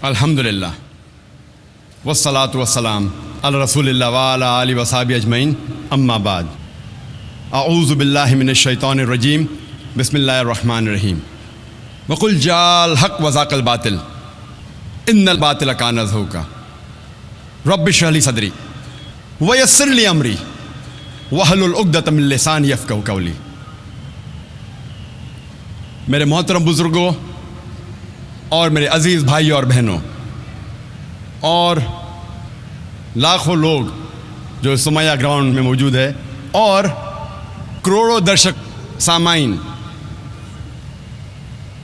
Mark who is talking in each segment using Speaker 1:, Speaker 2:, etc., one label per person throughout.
Speaker 1: الحمدللہ والصلاة والسلام علی رسول اللہ وعلی آلہ وصحبہ اجمعین، اما بعد، اعوذ باللہ من الشیطان الرجیم، بسم اللہ الرحمن الرحیم۔ وقل جاء الحق وزاق الباطل ان الباطل کان زہوقا رب اشرح لی صدری ویسر لی امری واحلل عقدۃ من لسانی یفقہوا قولی۔ میرے محترم بزرگوں اور میرے عزیز بھائیوں اور بہنوں اور لاکھوں لوگ جو سمیہ گراؤنڈ میں موجود ہے اور کروڑوں درشک سامعین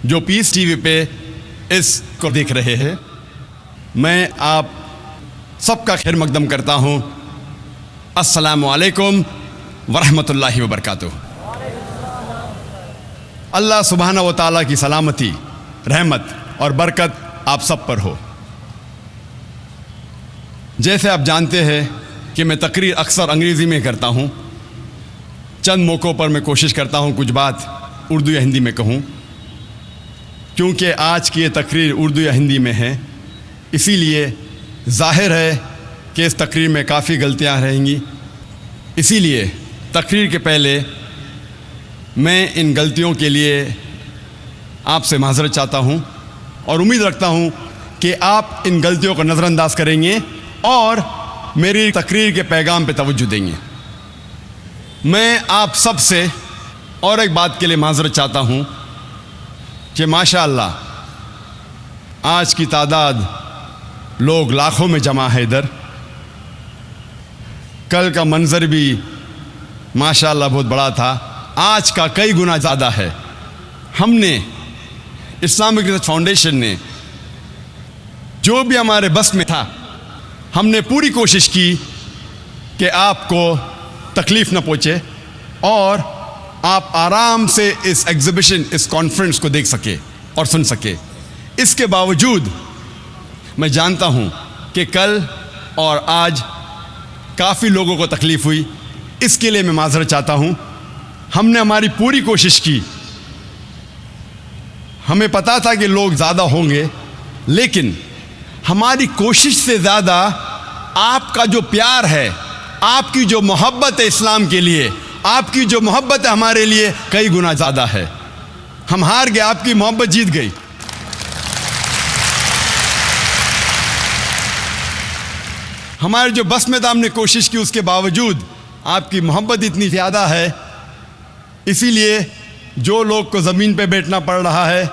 Speaker 1: جو پیس ٹی وی پہ اس کو دیکھ رہے ہیں، میں آپ سب کا خیر مقدم کرتا ہوں۔ السلام علیکم ورحمۃ اللہ وبرکاتہ۔ اللہ سبحانہ و تعالیٰ کی سلامتی، رحمت اور برکت آپ سب پر ہو۔ جیسے آپ جانتے ہیں کہ میں تقریر اکثر انگریزی میں کرتا ہوں، چند موقعوں پر میں کوشش کرتا ہوں کچھ بات اردو یا ہندی میں کہوں، کیونکہ آج کی یہ تقریر اردو یا ہندی میں ہے، اسی لیے ظاہر ہے کہ اس تقریر میں کافی غلطیاں رہیں گی۔ اسی لیے تقریر کے پہلے میں ان غلطیوں کے لیے آپ سے معذرت چاہتا ہوں اور امید رکھتا ہوں کہ آپ ان غلطیوں کو نظر انداز کریں گے اور میری تقریر کے پیغام پہ توجہ دیں گے۔ میں آپ سب سے اور ایک بات کے لیے معذرت چاہتا ہوں کہ ماشاءاللہ آج کی تعداد لوگ لاکھوں میں جمع ہے ادھر۔ کل کا منظر بھی ماشاءاللہ بہت بڑا تھا، آج کا کئی گنا زیادہ ہے۔ ہم نے اسلامک ریسرچ فاؤنڈیشن نے جو بھی ہمارے بس میں تھا، ہم نے پوری کوشش کی کہ آپ کو تکلیف نہ پہنچے اور آپ آرام سے اس ایگزیبیشن، اس کانفرنس کو دیکھ سکے اور سن سکے۔ اس کے باوجود میں جانتا ہوں کہ کل اور آج کافی لوگوں کو تکلیف ہوئی، اس کے لیے میں معذرت چاہتا ہوں۔ ہم نے ہماری پوری کوشش کی، ہمیں پتا تھا کہ لوگ زیادہ ہوں گے، لیکن ہماری کوشش سے زیادہ آپ کا جو پیار ہے، آپ کی جو محبت ہے اسلام کے لیے، آپ کی جو محبت ہے ہمارے لیے، کئی گنا زیادہ ہے۔ ہم ہار گئے، آپ کی محبت جیت گئی۔ ہمارے جو بس میں تھا، ہم نے کوشش کی، اس کے باوجود آپ کی محبت اتنی زیادہ ہے، اسی لیے جو لوگ کو زمین پہ بیٹھنا پڑ رہا ہے،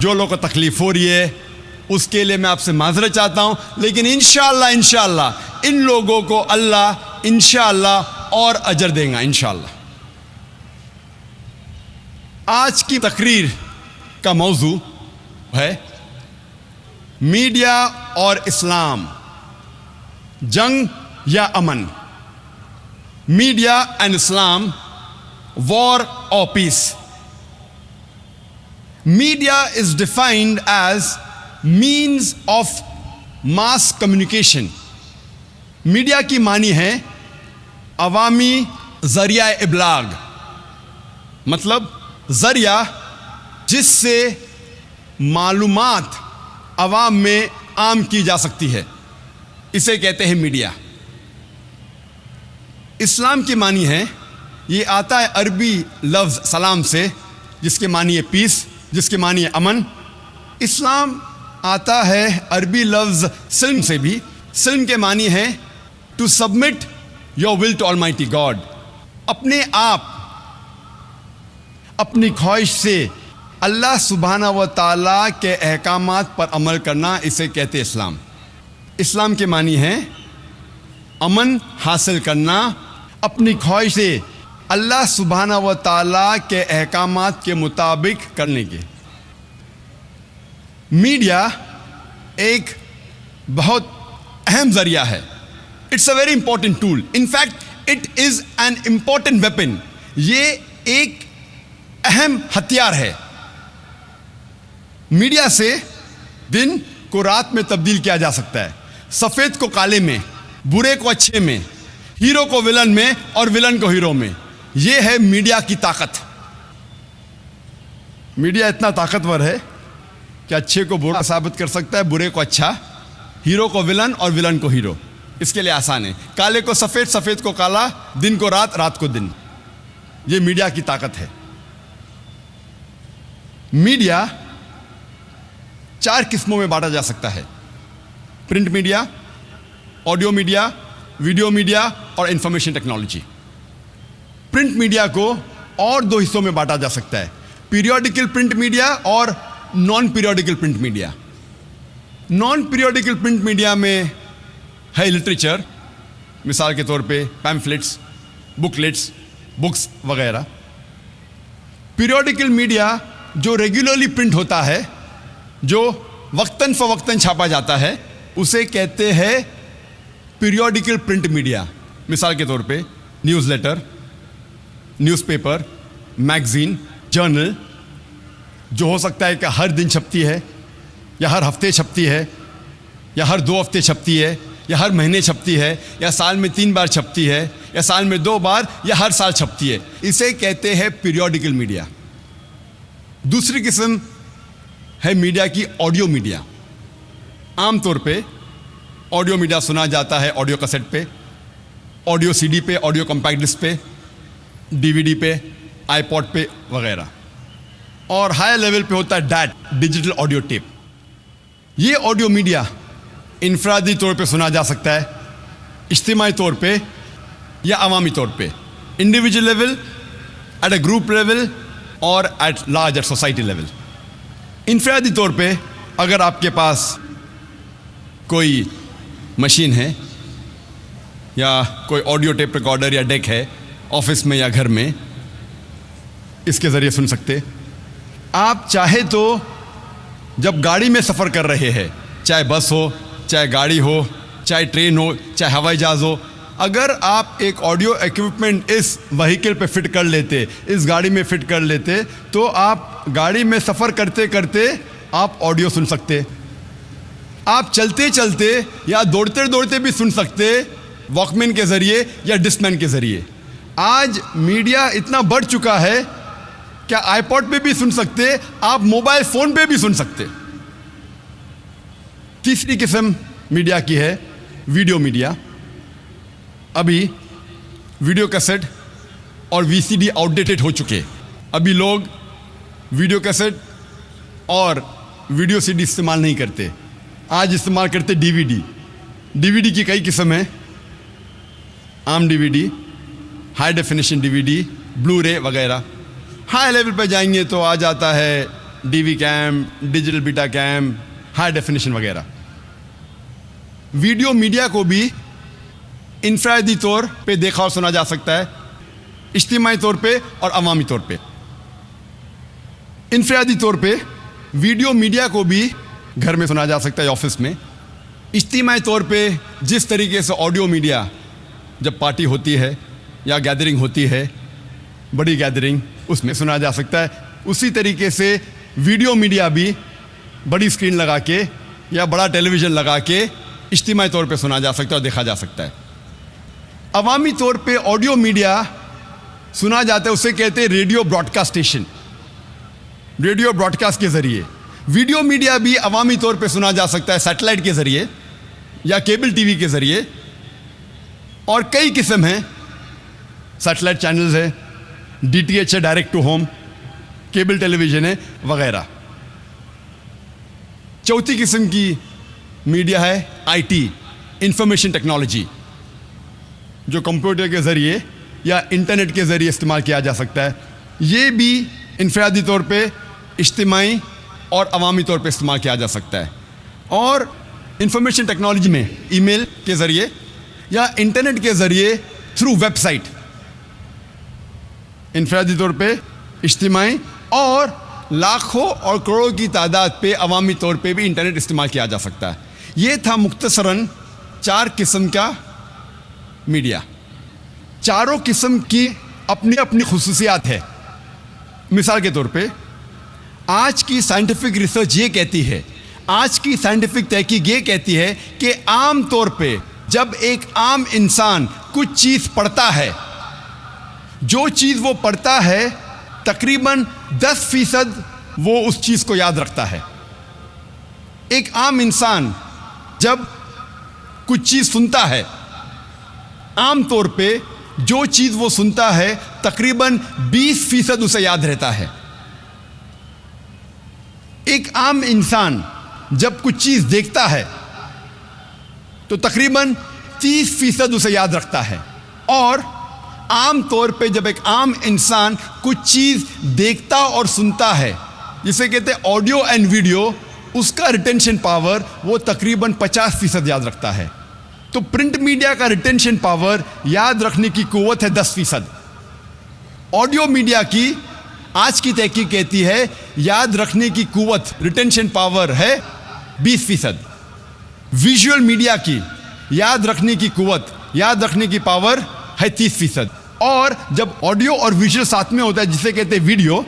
Speaker 1: جو لوگ کو تکلیف ہو رہی ہے، اس کے لیے میں آپ سے معذرت چاہتا ہوں۔ لیکن انشاءاللہ ان لوگوں کو اللہ انشاءاللہ اور اجر دیں گا انشاءاللہ۔ آج کی تقریر کا موضوع ہے میڈیا اور اسلام، جنگ یا امن، media and Islam, war or peace. Media is defined as means of mass communication. Media کی معنی ہے عوامی ذریعہ ابلاغ، مطلب ذریعہ جس سے معلومات عوام میں عام کی جا سکتی ہے، اسے کہتے ہیں میڈیا۔ اسلام کی معنی ہے، یہ آتا ہے عربی لفظ سلام سے، جس کے معنی ہے پیس، جس کے معنی ہے امن۔ اسلام آتا ہے عربی لفظ سلم سے بھی، سلم کے معنی ہے to submit your will to almighty God, اپنے آپ اپنی خواہش سے اللہ سبحانہ و تعالیٰ کے احکامات پر عمل کرنا، اسے کہتے اسلام۔ اسلام کے معنی ہے امن حاصل کرنا، اپنی خواہش سے اللہ سبحانہ و تعالیٰ کے احکامات کے مطابق کرنے کے۔ میڈیا ایک بہت اہم ذریعہ ہے، it's a very important tool, in fact it is an important weapon. یہ ایک اہم ہتھیار ہے۔ میڈیا سے دن کو رات میں تبدیل کیا جا سکتا ہے، سفید کو کالے میں، برے کو اچھے میں، ہیرو کو ولن میں اور ولن کو ہیرو میں۔ یہ ہے میڈیا کی طاقت۔ میڈیا اتنا طاقتور ہے کہ اچھے کو برا ثابت کر سکتا ہے، برے کو اچھا، ہیرو کو ولن اور ولن کو ہیرو. اس کے لیے آسان ہے. کالے کو سفید، سفید کو کالا، دن کو رات، رات کو دن. یہ میڈیا کی طاقت ہے. میڈیا 4 قسموں میں بانٹا جا سکتا ہے: print media, audio media, video media اور انفارمیشن ٹیکنالوجی. پرنٹ میڈیا کو اور 2 حصوں میں بانٹا جا سکتا ہے: پیریوڈیکل پرنٹ میڈیا اور naan periodical print media. Naan periodical print media میں ہے لٹریچر، مثال کے طور پہ پیمفلٹس، بکلیٹس، بکس وغیرہ. پیریوڈیکل میڈیا جو ریگولرلی پرنٹ ہوتا ہے، جو وقتاً فوقتاً چھاپا جاتا ہے، اسے کہتے ہیں پیریوڈیکل پرنٹ میڈیا. مثال کے طور پہ newsletter, newspaper, magazine, journal, جو ہو سکتا ہے کہ ہر دن چھپتی ہے، یا ہر ہفتے چھپتی ہے، یا ہر 2 ہفتے چھپتی ہے، یا ہر مہینے چھپتی ہے، یا سال میں 3 بار چھپتی ہے، یا سال میں 2 بار، یا ہر سال چھپتی ہے. اسے کہتے ہیں پیریوڈیکل میڈیا. دوسری قسم ہے میڈیا کی آڈیو میڈیا. عام طور پہ آڈیو میڈیا سنا جاتا ہے آڈیو کیسٹ پہ، آڈیو سی ڈی پہ، آڈیو کمپیکٹ ڈسک پہ، ڈی وی ڈی پہ، آئی پوڈ پہ وغیرہ. اور ہائی لیول پہ ہوتا ہے ڈیٹ، ڈیجیٹل آڈیو ٹیپ. یہ آڈیو میڈیا انفرادی طور پہ سنا جا سکتا ہے، اجتماعی طور پہ یا عوامی طور پہ، individual level, at a group level اور at large at society level. انفرادی طور پہ اگر آپ کے پاس کوئی مشین ہے یا کوئی آڈیو ٹیپ ریکارڈر یا ڈیک ہے آفس میں یا گھر میں، اس کے ذریعے سن سکتے. آپ چاہے تو جب گاڑی میں سفر کر رہے ہیں، چاہے بس ہو، چاہے گاڑی ہو، چاہے ٹرین ہو، چاہے ہوائی جہاز ہو، اگر آپ ایک آڈیو ایکوپمنٹ اس وہیکل پہ فٹ کر لیتے، اس گاڑی میں فٹ کر لیتے، تو آپ گاڑی میں سفر کرتے کرتے آپ آڈیو سن سکتے. آپ چلتے چلتے یا دوڑتے دوڑتے بھی سن سکتے، واک مین کے ذریعے یا ڈسک مین کے ذریعے. آج میڈیا اتنا بڑھ چکا ہے کہ آئی پوڈ پہ بھی سن سکتے، آپ موبائل فون پہ بھی سن سکتے. تیسری قسم میڈیا کی ہے ویڈیو میڈیا. ابھی ویڈیو کیسٹ اور وی سی ڈی آؤٹ ڈیٹڈ ہو چکے. ابھی لوگ ویڈیو کیسٹ اور ویڈیو سی ڈی استعمال نہیں کرتے. آج استعمال کرتے ڈی وی ڈی. ڈی وی ڈی کی کئی قسم ہیں: عام ڈی وی ڈی، ہائی ڈیفینیشن ڈی وی ڈی، بلو رے وغیرہ. ہائی لیول پہ جائیں گے تو آ جاتا ہے D V cam, digital beta cam, high definition وغیرہ. ویڈیو میڈیا کو بھی انفرادی طور پہ دیکھا اور سنا جا سکتا ہے، اجتماعی طور پہ اور عوامی طور پہ. انفرادی طور پہ ویڈیو میڈیا کو بھی گھر میں سنا جا سکتا ہے، آفس میں. اجتماعی طور پہ جس طریقے سے آڈیو میڈیا جب پارٹی ہوتی ہے یا گیدرنگ ہوتی ہے، بڑی گیدرنگ، اس میں سنا جا سکتا ہے، اسی طریقے سے ویڈیو میڈیا بھی بڑی اسکرین لگا کے یا بڑا ٹیلی ویژن لگا کے اجتماعی طور پہ سنا جا سکتا ہے اور دیکھا جا سکتا ہے. عوامی طور پہ آڈیو میڈیا سنا جاتا ہے، اسے کہتے ہیں radio broadcast station, radio broadcast کے ذریعے. ویڈیو میڈیا بھی عوامی طور پہ سنا جا سکتا ہے سیٹلائٹ کے ذریعے یا کیبل ٹی وی کے ذریعے. اور کئی قسم ہیں، سیٹلائٹ چینلز ہے، ڈی ٹی ایچ ہے، direct to home, cable television ہے وغیرہ. چوتھی قسم کی میڈیا ہے آئی ٹی، انفارمیشن ٹیکنالوجی، جو کمپیوٹر کے ذریعے یا انٹرنیٹ کے ذریعے استعمال کیا جا سکتا ہے. یہ بھی انفرادی طور پہ، اجتماعی اور عوامی طور پہ استعمال کیا جا سکتا ہے. اور انفارمیشن ٹیکنالوجی میں ای میل کے ذریعے یا انٹرنیٹ کے ذریعے تھرو ویب سائٹ، انفرادی طور پہ، اجتماعی اور لاکھوں اور کروڑوں کی تعداد پہ عوامی طور پہ بھی انٹرنیٹ استعمال کیا جا سکتا ہے. یہ تھا مختصراً 4 قسم کا میڈیا. چاروں قسم کی اپنی اپنی خصوصیات ہے. مثال کے طور پہ آج کی سائنٹیفک ریسرچ یہ کہتی ہے، آج کی سائنٹیفک تحقیق یہ کہتی ہے کہ عام طور پہ جب ایک عام انسان کچھ چیز پڑھتا ہے، جو چیز وہ پڑھتا ہے تقریباً 10% وہ اس چیز کو یاد رکھتا ہے. ایک عام انسان جب کچھ چیز سنتا ہے، عام طور پہ جو چیز وہ سنتا ہے تقریباً 20% اسے یاد رہتا ہے۔ ایک عام انسان جب کچھ چیز دیکھتا ہے تو تقریباً 30% اسے یاد رکھتا ہے، اور عام طور پہ جب ایک عام انسان کچھ چیز دیکھتا اور سنتا ہے، جسے کہتے ہیں آڈیو اینڈ ویڈیو، اس کا ریٹینشن پاور وہ تقریباً 50% یاد رکھتا ہے۔ تو پرنٹ میڈیا کا ریٹینشن پاور، یاد رکھنے کی قوت ہے 10%۔ آڈیو میڈیا کی آج کی تحقیق کہتی ہے یاد رکھنے کی قوت، ریٹینشن پاور ہے 20%۔ ویژول میڈیا کی یاد رکھنے کی قوت، یاد رکھنے کی پاور ہے 30%۔ اور جب آڈیو اور ویژول ساتھ میں ہوتا ہے، جسے کہتے ہیں ویڈیو،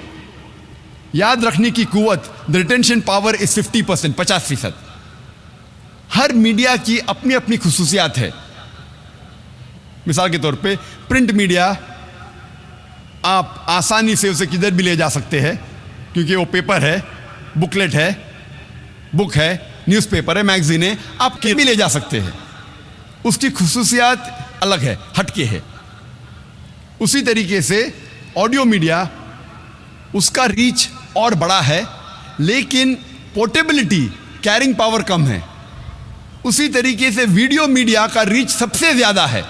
Speaker 1: یاد رکھنے کی قوت، the retention power is 50%، 50%۔ Hare media کی اپنی اپنی خصوصیات ہے۔ مثال کے طور پہ پرنٹ میڈیا آپ آسانی سے اسے کدھر بھی لے جا سکتے ہیں، کیونکہ وہ پیپر ہے، بکلیٹ ہے، بک ہے، نیوز پیپر ہے، میگزین ہے، آپ کہیں بھی لے جا سکتے ہیں۔ اس کی خصوصیات الگ ہے، ہٹ کے ہے۔ اسی طریقے سے آڈیو میڈیا، اس کا ریچ اور بڑا ہے، لیکن پورٹیبلٹی، کیرنگ پاور کم ہے۔ اسی طریقے سے ویڈیو میڈیا کا ریچ سب سے زیادہ ہے۔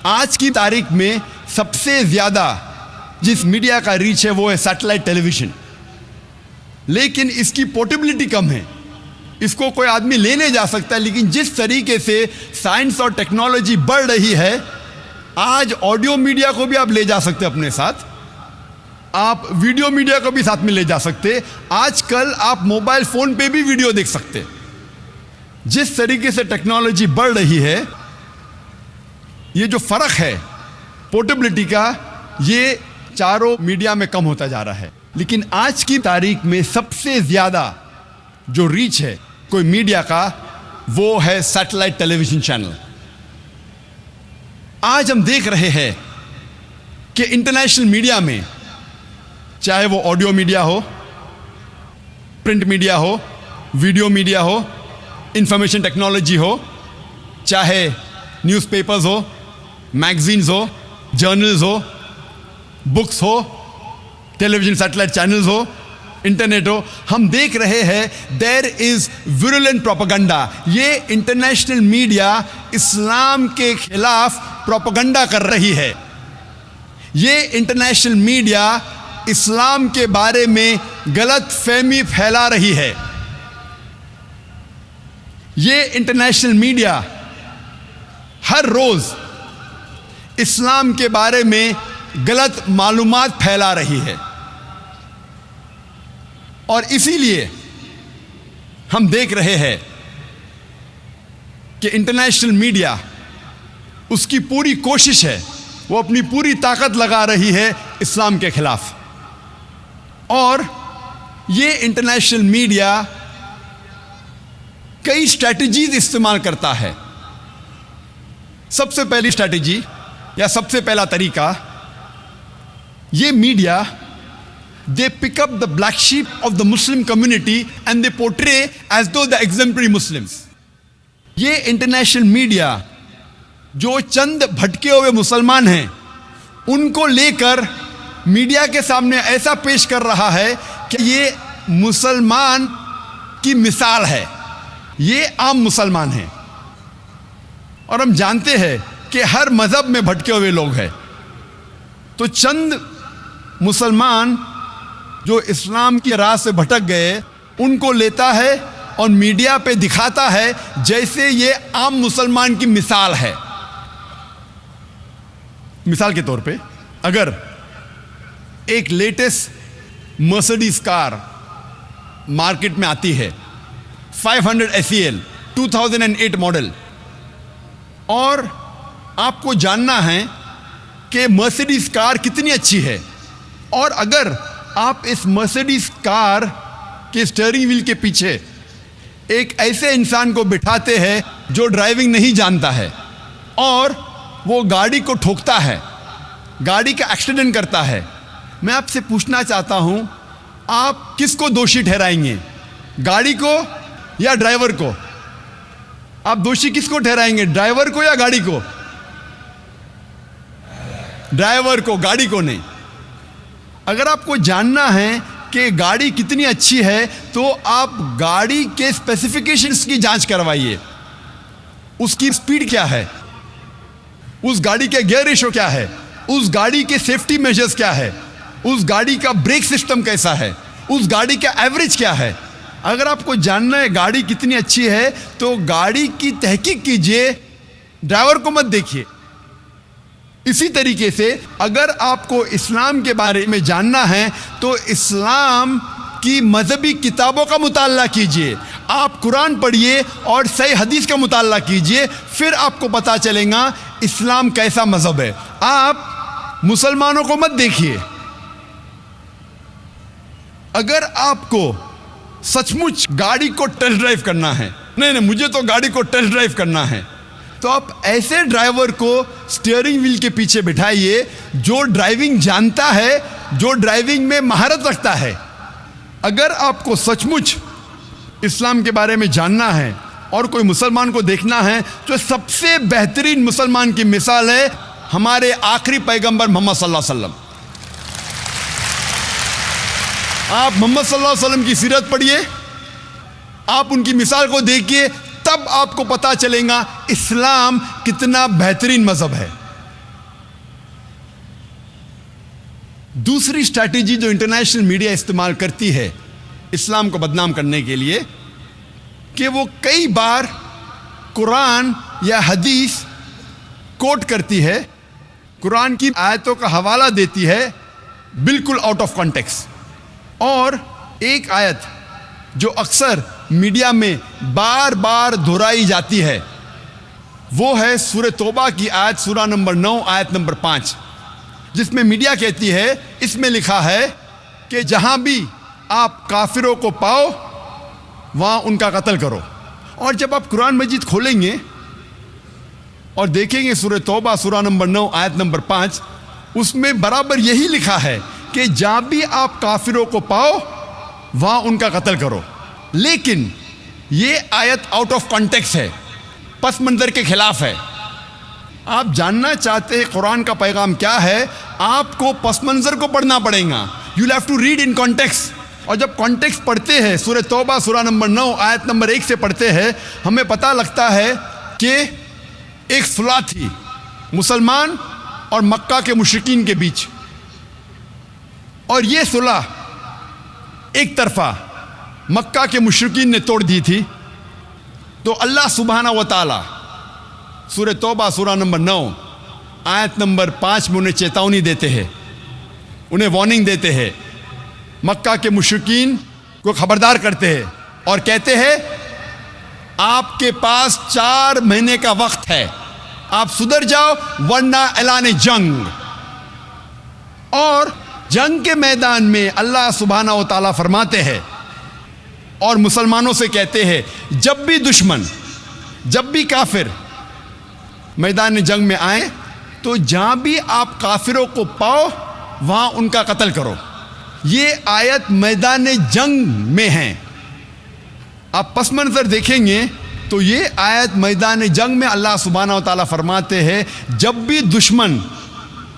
Speaker 1: آج کی تاریخ میں سب سے زیادہ جس میڈیا کا ریچ ہے وہ ہے سیٹلائٹ ٹیلی ویژن، لیکن اس کی پورٹیبلٹی کم ہے۔ اس کو کوئی آدمی لینے جا سکتا ہے، لیکن جس طریقے سے سائنس اور ٹیکنالوجی بڑھ رہی ہے، آج آڈیو میڈیا کو بھی آپ لے جا سکتے اپنے ساتھ، آپ ویڈیو میڈیا کو بھی ساتھ میں لے جا سکتے۔ آج کل آپ موبائل فون پہ بھی ویڈیو دیکھ سکتے۔ جس طریقے سے ٹیکنالوجی بڑھ رہی ہے، یہ جو فرق ہے پورٹیبلٹی کا، یہ چاروں میڈیا میں کم ہوتا جا رہا ہے۔ لیکن آج کی تاریخ میں سب سے زیادہ جو ریچ ہے کوئی میڈیا کا، وہ ہے سیٹلائٹ ٹیلی ویژن چینل۔ آج ہم دیکھ رہے ہیں کہ انٹرنیشنل میڈیا میں، چاہے وہ آڈیو میڈیا ہو، پرنٹ میڈیا ہو، ویڈیو میڈیا ہو، انفارمیشن ٹیکنالوجی ہو، چاہے نیوز پیپرز ہو، میگزینز ہو، جرنلز ہو، بکس ہو، ٹیلی ویژن سیٹلائٹ چینلز ہو، انٹرنیٹ ہو، ہم دیکھ رہے ہیں دیر از ویرولنٹ پروپیگنڈا۔ یہ انٹرنیشنل میڈیا اسلام کے خلاف پروپیگنڈا کر رہی ہے۔ یہ انٹرنیشنل میڈیا اسلام کے بارے میں غلط فہمی پھیلا رہی ہے۔ یہ انٹرنیشنل میڈیا ہر روز اسلام کے بارے میں غلط معلومات پھیلا رہی ہے، اور اسی لیے ہم دیکھ رہے ہیں کہ انٹرنیشنل میڈیا، اس کی پوری کوشش ہے، وہ اپنی پوری طاقت لگا رہی ہے اسلام کے خلاف۔ اور یہ انٹرنیشنل میڈیا کئی اسٹریٹجیز استعمال کرتا ہے۔ سب سے پہلی اسٹریٹجی یا سب سے پہلا طریقہ، یہ media they pick up the black sheep of the Muslim community and they portray as though the exemplary Muslims۔ یہ انٹرنیشنل میڈیا جو چند بھٹکے ہوئے مسلمان ہیں، ان کو لے کر میڈیا کے سامنے ایسا پیش کر رہا ہے کہ یہ مسلمان کی مثال ہے، یہ عام مسلمان ہیں۔ اور ہم جانتے ہیں کہ ہر مذہب میں بھٹکے ہوئے لوگ ہیں، تو چند مسلمان جو اسلام کی راہ سے بھٹک گئے، ان کو لیتا ہے اور میڈیا پہ دکھاتا ہے جیسے یہ عام مسلمان کی مثال ہے۔ مثال کے طور پہ، اگر ایک لیٹسٹ مرسڈیز کار مارکیٹ میں آتی ہے، 500 SEL 2008 ماڈل، اور آپ کو جاننا ہے کہ مرسڈیز کار کتنی اچھی ہے، اور اگر آپ اس مرسڈیز کار کے اسٹیئرنگ وہیل کے پیچھے ایک ایسے انسان کو بٹھاتے ہیں جو ڈرائیونگ نہیں جانتا ہے، اور وہ گاڑی کو ٹھوکتا ہے، گاڑی کا ایکسیڈنٹ کرتا ہے، میں آپ سے پوچھنا چاہتا ہوں، آپ کس کو دوشی ٹھہرائیں گے؟ گاڑی کو یا ڈرائیور کو؟ آپ دوشی کس کو ٹھہرائیں گے، ڈرائیور کو یا گاڑی کو؟ ڈرائیور کو، گاڑی کو نہیں۔ اگر آپ کو جاننا ہے کہ گاڑی کتنی اچھی ہے تو آپ گاڑی کے اسپیسیفکیشنز کی جانچ کروائیے، اس کی سپیڈ کیا ہے، اس گاڑی کے گیئر ریشو کیا ہے، اس گاڑی کے سیفٹی میجرز کیا ہے، اس گاڑی کا بریک سسٹم کیسا ہے، اس گاڑی کا ایوریج کیا ہے۔ اگر آپ کو جاننا ہے گاڑی کتنی اچھی ہے تو گاڑی کی تحقیق کیجئے، ڈرائیور کو مت دیکھیے۔ اسی طریقے سے اگر آپ کو اسلام کے بارے میں جاننا ہے تو اسلام کی مذہبی کتابوں کا مطالعہ کیجئے، آپ قرآن پڑھیے اور صحیح حدیث کا مطالعہ کیجئے، پھر آپ کو پتہ چلے گا اسلام کیسا مذہب ہے۔ آپ مسلمانوں کو مت دیکھیے۔ اگر آپ کو سچ مچ گاڑی کو ٹیسٹ ڈرائیو کرنا ہے، نہیں مجھے تو گاڑی کو ٹیسٹ ڈرائیو کرنا ہے، تو آپ ایسے ڈرائیور کو سٹیئرنگ ویل کے پیچھے بٹھائیے جو ڈرائیونگ جانتا ہے، جو ڈرائیونگ میں مہارت رکھتا ہے۔ اگر آپ کو سچ مچ اسلام کے بارے میں جاننا ہے اور کوئی مسلمان کو دیکھنا ہے تو سب سے بہترین مسلمان کی مثال ہے ہمارے آخری پیغمبر محمد صلی اللہ علیہ وسلم۔ آپ محمد صلی اللہ علیہ وسلم کی سیرت پڑھیے، آپ ان کی مثال کو دیکھیے، تب آپ کو پتا چلے گا اسلام کتنا بہترین مذہب ہے۔ دوسری اسٹریٹجی جو انٹرنیشنل میڈیا استعمال کرتی ہے اسلام کو بدنام کرنے کے لیے کہ وہ کئی بار قرآن یا حدیث کوٹ کرتی ہے، قرآن کی آیتوں کا حوالہ دیتی ہے بالکل آؤٹ آف کانٹیکسٹ۔ اور ایک آیت جو اکثر میڈیا میں بار بار دہرائی جاتی ہے وہ ہے سورہ توبہ کی آیت، سورہ نمبر 9 آیت نمبر 5، جس میں میڈیا کہتی ہے، اس میں لکھا ہے کہ جہاں بھی آپ کافروں کو پاؤ وہاں ان کا قتل کرو۔ اور جب آپ قرآن مجید کھولیں گے اور دیکھیں گے سورہ توبہ سورہ نمبر 9 آیت نمبر 5، اس میں برابر یہی لکھا ہے کہ جہاں بھی آپ کافروں کو پاؤ وہاں ان کا قتل کرو۔ لیکن یہ آیت آؤٹ آف کانٹیکسٹ ہے، پس منظر کے خلاف ہے۔ آپ جاننا چاہتے ہیں قرآن کا پیغام کیا ہے، آپ کو پس منظر کو پڑھنا پڑے گا۔ You have to read in context. اور جب کانٹیکسٹ پڑھتے ہیں، سورہ توبہ سورہ نمبر 9 آیت نمبر 1 سے پڑھتے ہیں، ہمیں پتہ لگتا ہے کہ ایک صلح تھی مسلمان اور مکہ کے مشرکین کے بیچ، اور یہ صلح ایک طرفہ مکہ کے مشرکین نے توڑ دی تھی۔ تو اللہ سبحانہ و تعالی سورہ توبہ سورہ نمبر 9 آیت نمبر 5 میں انہیں چیتونی دیتے ہیں، انہیں وارننگ دیتے ہیں، مکہ کے مشرکین کو خبردار کرتے ہیں اور کہتے ہیں آپ کے پاس 4 مہینے کا وقت ہے، آپ سدھر جاؤ ورنہ اعلان جنگ۔ اور جنگ کے میدان میں اللہ سبحانہ و تعالیٰ فرماتے ہیں اور مسلمانوں سے کہتے ہیں جب بھی دشمن، جب بھی کافر میدان جنگ میں آئیں تو جہاں بھی آپ کافروں کو پاؤ وہاں ان کا قتل کرو۔ یہ آیت میدان جنگ میں ہیں۔ آپ پس منظر دیکھیں گے تو یہ آیت میدان جنگ میں اللہ سبحانہ و تعالیٰ فرماتے ہیں جب بھی دشمن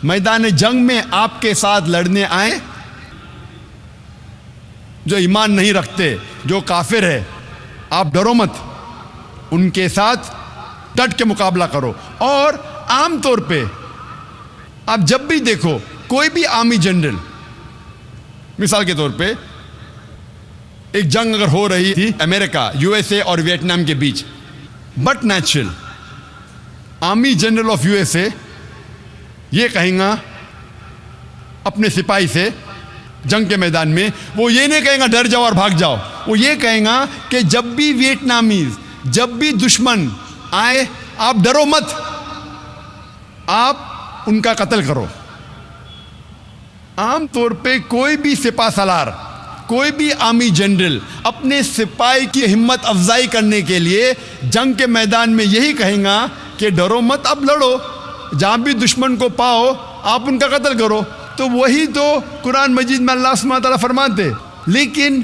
Speaker 1: میدان جنگ میں آپ کے ساتھ لڑنے آئیں، جو ایمان نہیں رکھتے، جو کافر ہے، آپ ڈرو مت، ان کے ساتھ ڈٹ کے مقابلہ کرو۔ اور عام طور پہ آپ جب بھی دیکھو کوئی بھی آرمی جنرل، مثال کے طور پہ ایک جنگ اگر ہو رہی تھی امریکہ USA اور ویتنام کے بیچ، but natural army general of USA یہ کہیں گا اپنے سپاہی سے جنگ کے میدان میں، وہ یہ نہیں کہیں گا ڈر جاؤ اور بھاگ جاؤ، وہ یہ کہیں گا کہ جب بھی ویتنامیز، جب بھی دشمن آئے آپ ڈرو مت، آپ ان کا قتل کرو۔ عام طور پہ کوئی بھی سپاہ سالار، کوئی بھی آرمی جنرل اپنے سپاہی کی ہمت افزائی کرنے کے لیے جنگ کے میدان میں یہی کہیں گا کہ ڈرو مت، اب لڑو، جہاں بھی دشمن کو پاؤ آپ ان کا قتل کرو۔ تو وہی تو قرآن مجید میں اللہ سبحانہ تعالیٰ فرماتے۔ لیکن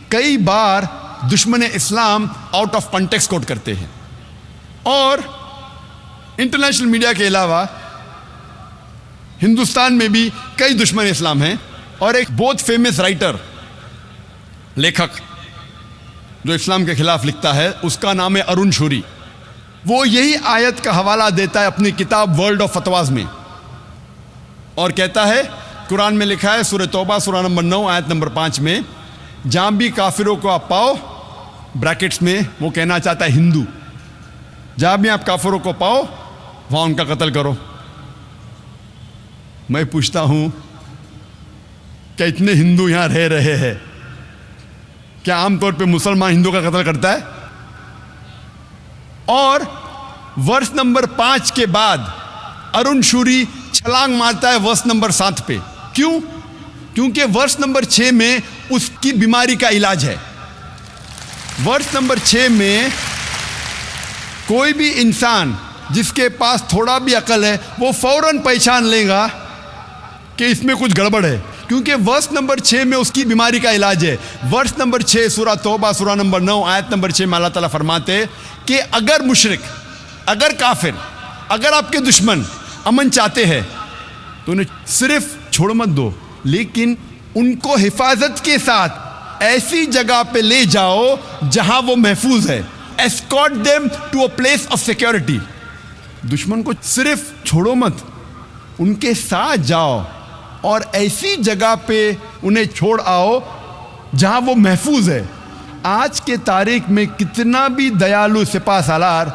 Speaker 1: کئی بار دشمن اسلام آؤٹ آف کانٹیکسٹ کوٹ کرتے ہیں. اور انٹرنیشنل میڈیا کے علاوہ ہندوستان میں بھی کئی دشمن اسلام ہیں. اور ایک بہت فیمس رائٹر، لیکھک جو اسلام کے خلاف لکھتا ہے، اس کا نام ہے ارون شوری. وہ یہی آیت کا حوالہ دیتا ہے اپنی کتاب ورلڈ آف فتواز میں، اور کہتا ہے قرآن میں لکھا ہے سورہ توبہ سورہ نمبر 9 آیت نمبر 5 میں، جہاں بھی کافروں کو آپ پاؤ، بریکٹس میں وہ کہنا چاہتا ہے ہندو، جہاں بھی آپ کافروں کو پاؤ وہاں ان کا قتل کرو. میں پوچھتا ہوں کہ اتنے ہندو یہاں رہ رہے ہیں، کیا عام طور پہ مسلمان ہندو کا قتل کرتا ہے؟ اور ورس نمبر 5 کے بعد ارون شوری چھلانگ مارتا ہے ورس نمبر 7 پہ. کیوں؟ کیونکہ ورس نمبر 6 میں اس کی بیماری کا علاج ہے. ورس نمبر 6 میں کوئی بھی انسان جس کے پاس تھوڑا بھی عقل ہے وہ فوراً پہچان لے گا کہ اس میں کچھ گڑبڑ ہے، کیونکہ ورس نمبر 6 میں اس کی بیماری کا علاج ہے. ورس نمبر 6 سورہ توبہ سورہ نمبر 9 آیت نمبر 6 میں اللہ تعالیٰ فرماتے کہ اگر مشرک، اگر کافر، اگر آپ کے دشمن امن چاہتے ہیں تو انہیں صرف چھوڑ مت دو، لیکن ان کو حفاظت کے ساتھ ایسی جگہ پہ لے جاؤ جہاں وہ محفوظ ہے. escort them to a place of security. دشمن کو صرف چھوڑو مت، ان کے ساتھ جاؤ اور ایسی جگہ پہ انہیں چھوڑ آؤ جہاں وہ محفوظ ہے. آج کے تاریخ میں کتنا بھی دیالو سپاہ سالار،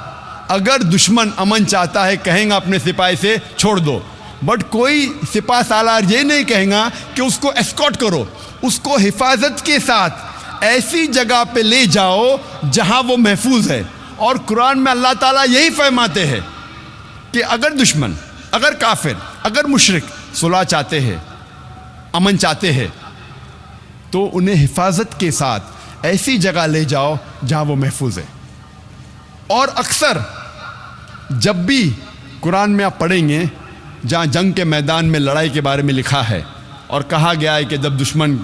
Speaker 1: اگر دشمن امن چاہتا ہے کہیں گا اپنے سپاہی سے چھوڑ دو، بٹ کوئی سپاہ سالار یہ نہیں کہیں گا کہ اس کو اسکارٹ کرو، اس کو حفاظت کے ساتھ ایسی جگہ پہ لے جاؤ جہاں وہ محفوظ ہے. اور قرآن میں اللہ تعالیٰ یہی فرماتے ہیں کہ اگر دشمن، اگر کافر، اگر مشرک صلح چاہتے ہیں، امن چاہتے ہیں، تو انہیں حفاظت کے ساتھ ایسی جگہ لے جاؤ جہاں وہ محفوظ ہے. اور اکثر جب بھی قرآن میں آپ پڑھیں گے جہاں جنگ کے میدان میں لڑائی کے بارے میں لکھا ہے اور کہا گیا ہے کہ جب دشمن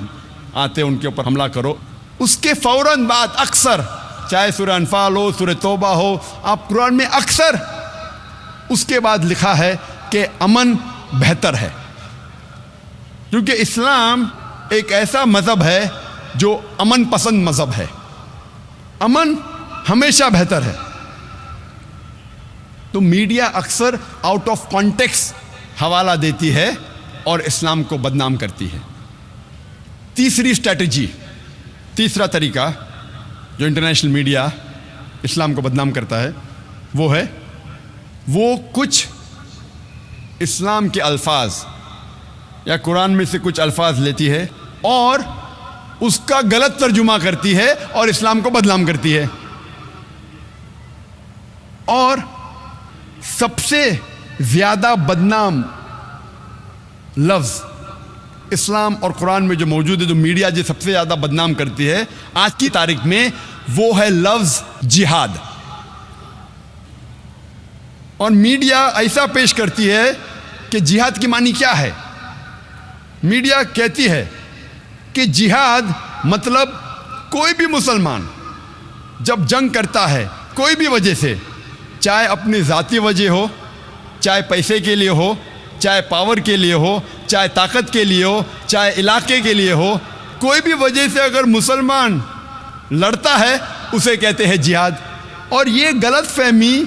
Speaker 1: آتے ان کے اوپر حملہ کرو، اس کے فوراً بعد اکثر، چاہے سورہ انفال ہو، سورہ توبہ ہو، آپ قرآن میں اکثر اس کے بعد لکھا ہے کہ امن بہتر ہے. کیونکہ اسلام ایک ایسا مذہب ہے جو امن پسند مذہب ہے. امن ہمیشہ بہتر ہے. تو میڈیا اکثر آؤٹ آف کانٹیکسٹ حوالہ دیتی ہے اور اسلام کو بدنام کرتی ہے. تیسری اسٹریٹجی، تیسرا طریقہ جو انٹرنیشنل میڈیا اسلام کو بدنام کرتا ہے وہ ہے، وہ کچھ اسلام کے الفاظ یا قرآن میں سے کچھ الفاظ لیتی ہے اور اس کا غلط ترجمہ کرتی ہے اور اسلام کو بدنام کرتی ہے. اور سب سے زیادہ بدنام لفظ اسلام اور قرآن میں جو موجود ہے، جو میڈیا جو سب سے زیادہ بدنام کرتی ہے آج کی تاریخ میں، وہ ہے لفظ جہاد. اور میڈیا ایسا پیش کرتی ہے کہ جہاد کی معنی کیا ہے. میڈیا کہتی ہے کہ جہاد مطلب کوئی بھی مسلمان جب جنگ کرتا ہے کوئی بھی وجہ سے، چاہے اپنی ذاتی وجہ ہو، چاہے پیسے کے لیے ہو، چاہے پاور کے لیے ہو، چاہے طاقت کے لیے ہو، چاہے علاقے کے لیے ہو، کوئی بھی وجہ سے اگر مسلمان لڑتا ہے اسے کہتے ہیں جہاد. اور یہ غلط فہمی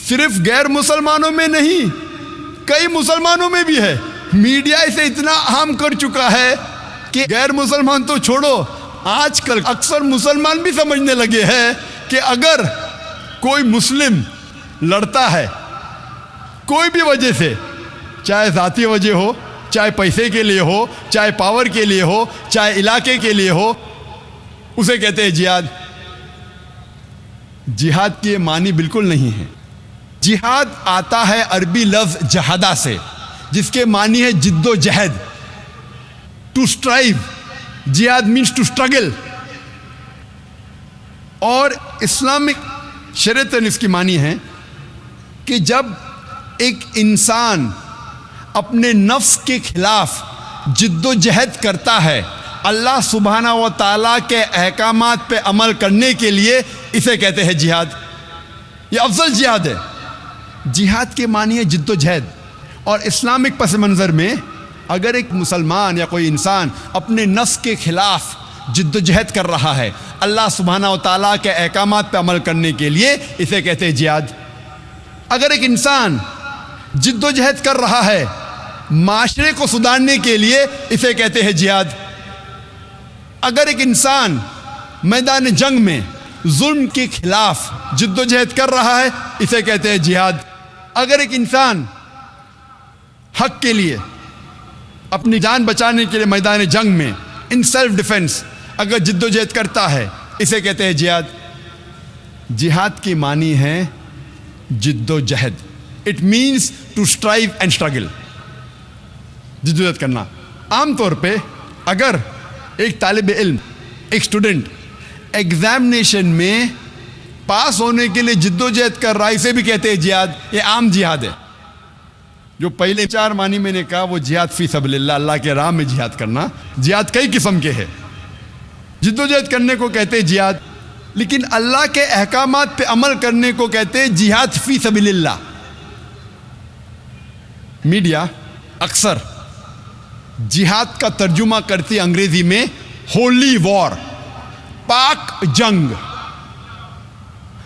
Speaker 1: صرف غیر مسلمانوں میں نہیں، کئی مسلمانوں میں بھی ہے. میڈیا اسے اتنا عام کر چکا ہے کہ غیر مسلمان تو چھوڑو، آج کل اکثر مسلمان بھی سمجھنے لگے ہیں کہ اگر کوئی مسلم لڑتا ہے کوئی بھی وجہ سے، چاہے ذاتی وجہ ہو، چاہے پیسے کے لیے ہو، چاہے پاور کے لیے ہو، چاہے علاقے کے لیے ہو، اسے کہتے ہیں جہاد. جہاد کی یہ معنی بالکل نہیں ہے. جہاد آتا ہے عربی لفظ جہادہ سے، جس کے معنی ہے جد و جہد، ٹو اسٹرائیو. جہاد مینس ٹو اسٹرگل. اور اسلامک شریعت اس کی معنی ہے کہ جب ایک انسان اپنے نفس کے خلاف جد و جہد کرتا ہے اللہ سبحانہ و تعالیٰ کے احکامات پہ عمل کرنے کے لیے، اسے کہتے ہیں جہاد۔ یہ افضل جہاد ہے۔ جہاد کے معنی ہے جد و جہد، اور اسلامک پس منظر میں اگر ایک مسلمان یا کوئی انسان اپنے نفس کے خلاف جد و جہد کر رہا ہے اللہ سبحانہ و تعالیٰ کے احکامات پہ عمل کرنے کے لیے، اسے کہتے ہیں جہاد۔ اگر ایک انسان جد و جہد کر رہا ہے معاشرے کو سدھارنے کے لیے، اسے کہتے ہیں جہاد۔ اگر ایک انسان میدان جنگ میں ظلم کے خلاف جد و جہد کر رہا ہے، اسے کہتے ہیں جہاد۔ اگر ایک انسان حق کے لیے اپنی جان بچانے کے لیے میدان جنگ میں ان سیلف ڈیفنس اگر جد و جہد کرتا ہے، اسے کہتے ہیں جہاد۔ جہاد کی معنی ہے جد و جہد۔ It means to strive and struggle, جد و جہد کرنا۔ عام طور پہ اگر ایک طالب علم، ایک اسٹوڈنٹ ایگزامینیشن میں پاس ہونے کے لیے جد و جہد کر رہا ہے، اسے بھی کہتے ہیں جہاد۔ یہ عام جہاد ہے۔ جو پہلے 4 معنی میں نے کہا وہ جہاد فی سبیل اللہ، اللہ کے راہ میں جہاد کرنا۔ جہاد کئی قسم کے ہیں، جد و جہد کرنے کو کہتے ہیں جہاد، لیکن اللہ کے احکامات پہ عمل کرنے کو کہتے ہیں جہاد فی سبیل اللہ۔ میڈیا اکثر جہاد کا ترجمہ کرتی انگریزی میں ہولی وار، پاک جنگ۔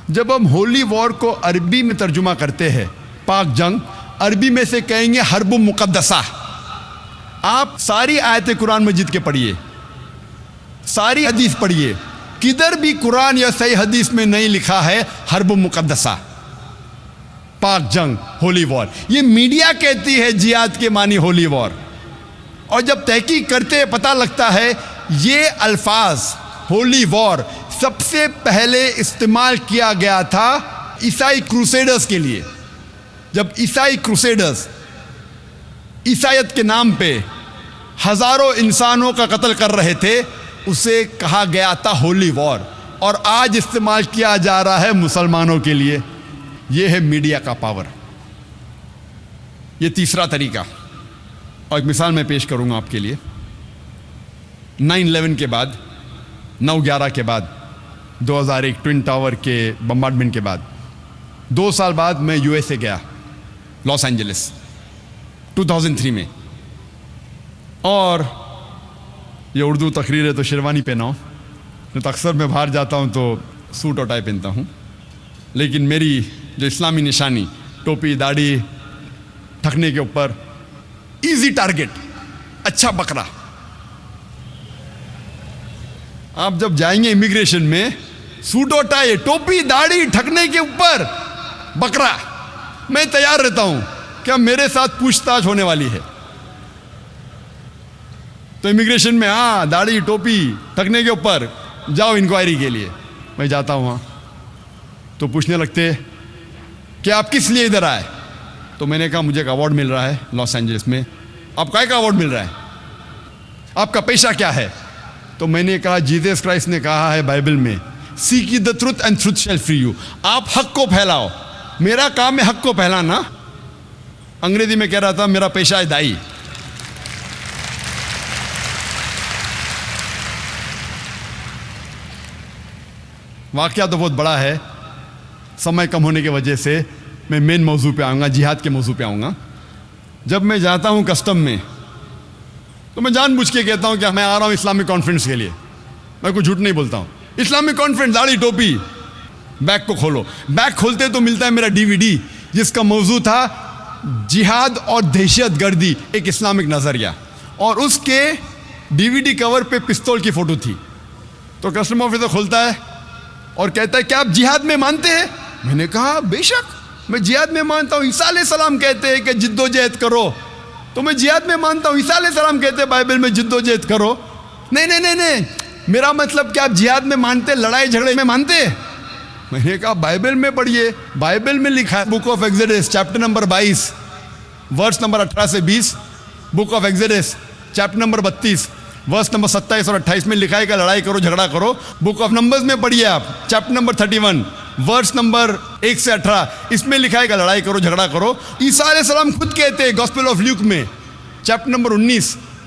Speaker 1: جب ہم ہولی وار کو عربی میں ترجمہ کرتے ہیں پاک جنگ، عربی میں سے کہیں گے حرب مقدسہ۔ آپ ساری آیت قرآن مجید کے پڑھیے، ساری حدیث پڑھیے، کدھر بھی قرآن یا صحیح حدیث میں نہیں لکھا ہے حرب مقدسہ، پاک جنگ، ہولی وار۔ یہ میڈیا کہتی ہے جہاد کے معنی ہولی وار، اور جب تحقیق کرتے پتہ لگتا ہے یہ الفاظ ہولی وار سب سے پہلے استعمال کیا گیا تھا عیسائی کروسیڈرز کے لیے۔ جب عیسائی کروسیڈرز عیسائیت کے نام پہ ہزاروں انسانوں کا قتل کر رہے تھے، اسے کہا گیا تھا ہولی وار، اور آج استعمال کیا جا رہا ہے مسلمانوں کے لیے۔ یہ ہے میڈیا کا پاور۔ یہ تیسرا طریقہ، اور ایک مثال میں پیش کروں گا آپ کے لیے۔ 9/11 کے بعد، 9/11 کے بعد، 2001 ٹوین ٹاور کے بمبارڈمنٹ کے بعد 2 سال بعد میں یو ایس اے گیا، لاس اینجلس، 2003 میں۔ اور یہ اردو تقریر ہے تو شیروانی پہنا ہوں، نہیں تو اکثر میں باہر جاتا ہوں تو سوٹ اور ٹائی پہنتا ہوں، لیکن میری جو اسلامی نشانی، ٹوپی، داڑھی، ٹھکنے کے اوپر، ایزی ٹارگٹ، اچھا بکرا۔ آپ جب جائیں گے امیگریشن میں، سوٹ اور ٹائی، ٹوپی، داڑھی، ٹھکنے کے اوپر بکرا، میں تیار رہتا ہوں کہ میرے ساتھ پوچھ تاچھ ہونے والی ہے۔ تو امیگریشن میں ہاں داڑھی، ٹوپی، ٹھکنے کے اوپر جاؤ انکوائری کے لیے۔ میں جاتا ہوں وہاں تو پوچھنے لگتے کہ آپ کس لیے ادھر آئے؟ تو میں نے کہا مجھے ایک ایوارڈ مل رہا ہے لاس اینجلس میں۔ آپ کا ایوارڈ مل رہا ہے؟ آپ کا پیشہ کیا ہے؟ تو میں نے کہا جیزس کرائسٹ نے کہا ہے بائبل میں، seek the truth and truth shall free you. آپ حق کو پھیلاؤ، میرا کام ہے حق کو پھیلانا۔ انگریزی میں کہہ رہا تھا میرا پیشہ ہے دائی۔ واقعہ تو بہت بڑا ہے، سمے کم ہونے کی وجہ سے میں مین موضوع پہ آؤں گا، جہاد کے موضوع پہ آؤں گا۔ جب میں جاتا ہوں کسٹم میں تو میں جان بوجھ کے کہتا ہوں کہ میں آ رہا ہوں اسلامک کانفرنس کے لیے، میں کوئی جھوٹ نہیں بولتا ہوں۔ اسلامک کانفرنس، داڑھی ٹوپی۔ بیگ کو کھولو، بیگ کھولتے تو ملتا ہے میرا DVD جس کا موضوع تھا جہاد اور دہشت گردی، ایک اسلامک نظریہ، اور اس کے DVD کور پہ پستول کی فوٹو تھی۔ تو کسٹم آفیسر کھولتا ہے اور کہتا ہے کیا آپ جہاد میں مانتے ہیں؟ میں نے کہا بے شک میں جہاد میں مانتا ہوں، عیسیٰ علیہ السلام کہتے ہیں کہ جد و جہد کرو، تو میں جہاد میں مانتا ہوں۔ عیسیٰ علیہ السلام کہتے ہیں بائبل میں جد و جہد کرو۔ نہیں، میرا مطلب کہ آپ جہاد میں مانتے، لڑائی جھگڑے میں مانتے؟ میں نے کہا بائبل میں پڑھیے، بائبل میں لکھا ہے، book of Exodus chapter number 22 verse number 18 سے 20، book of Exodus chapter number 32 verse number 27 اور 28 میں لکھا ہے کہ لڑائی کرو، جھگڑا کرو۔ بک آف نمبرز میں پڑھیے آپ، چیپٹر نمبر 31 ورس نمبر 1 سے 18، اس میں لکھا ہے کہ لڑائی کرو، جھگڑا کرو۔ عیسیٰ علیہ السلام خود کہتے ہیں گاسپل آف لیوک میں چیپٹر نمبر 19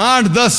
Speaker 1: 8-10